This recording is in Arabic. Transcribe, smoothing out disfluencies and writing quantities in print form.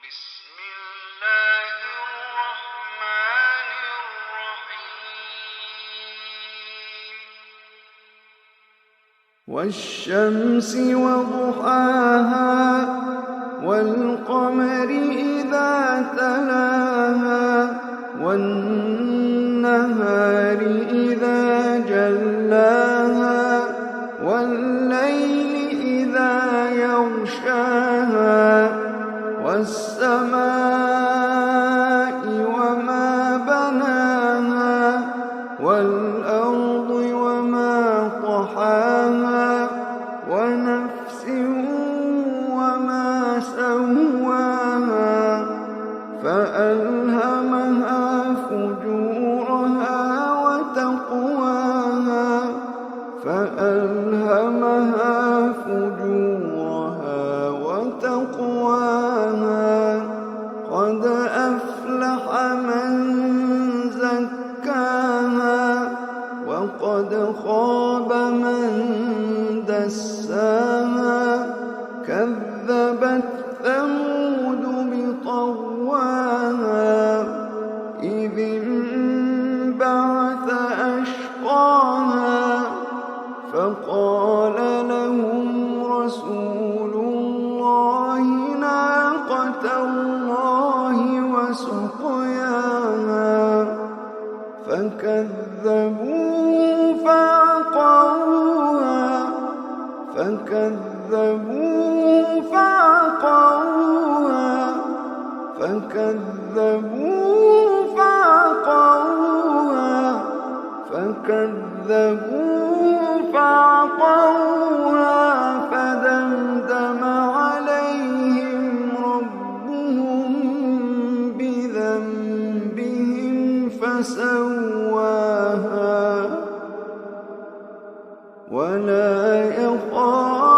بسم الله الرحمن الرحيم والشمس وضحاها والقمر إذا تلاها والنهار إذا جلاها والليل إذا يغشاها والسماء وما بناها والأرض وما طحاها ونفس وما سواها فألهمها فجورها وتقواها فألهمها فجورها وتقواها قد أفلح من زكاها وقد خاب من دساها كذبت ثمود بطغواها إذ انبعث أشقاها فقال لهم رسول الله ناقة الله وسقياها فكذبوه فعقروها فدمدم عليهم ربهم بذنبهم فسواها ولا يخاف